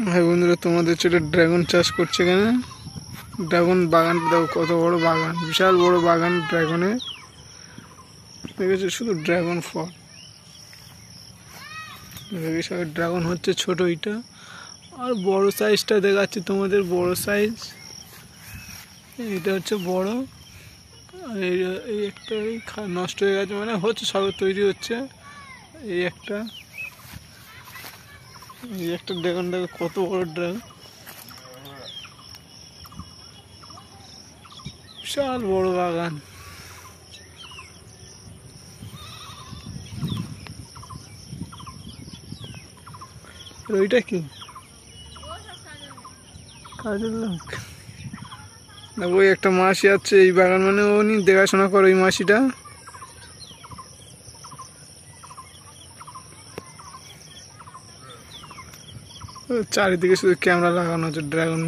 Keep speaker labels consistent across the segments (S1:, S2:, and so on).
S1: ভাই বন্ধুরা, তোমাদের ছেলে ড্রাগন চাষ করছে কেন? ড্রাগন বাগান দেখো, কত বড় বাগান, বিশাল বড় বাগান ড্রাগনের। দেখেছো শুধু ড্রাগন ফল, সব ড্রাগন হচ্ছে ছোট এটা। আর বড় সাইজটা দেখাচ্ছি তোমাদের, বড় সাইজ এটা হচ্ছে বড়। আর এই একটা নষ্ট হয়ে গেছে, মানে হচ্ছে সবে তৈরি হচ্ছে। এই একটা ড্রাগন দেখো, কত বড় ড্রাগন, বিশাল বড় বাগান। ওইটা কি কাজের লোক? দেখো ওই একটা মাসি আছে এই বাগান, মানে উনি দেখাশোনা করে ওই মাসিটা। চারিদিকে শুধু ক্যামেরা লাগানো আছে ড্রাগন।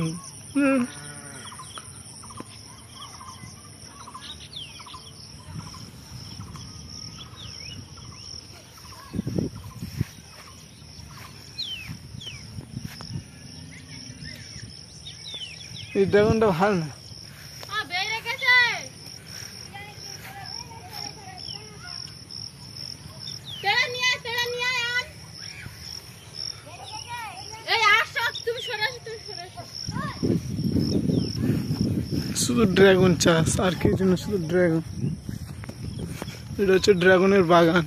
S1: এই ড্রাগনটা ভালো না, শুধু ড্রাগন চাষ আর কি জন্য, শুধু ড্রাগন। এটা হচ্ছে ড্রাগনের বাগান।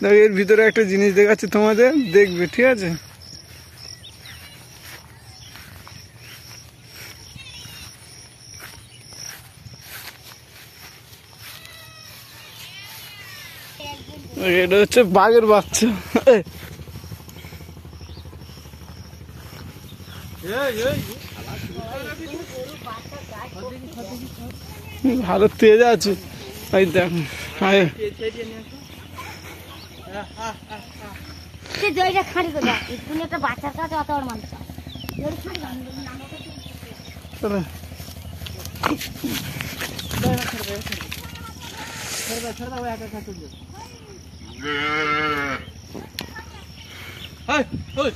S1: দেখো এর ভিতরে একটা জিনিস দেখাচ্ছে তোমাদের, দেখবে ঠিক আছে? এটা হচ্ছে বাঘের বাচ্চা। ভালো তেজ আছে, এই দেখো।
S2: বাচ্চার কাছে অত মানুষ
S1: Hey!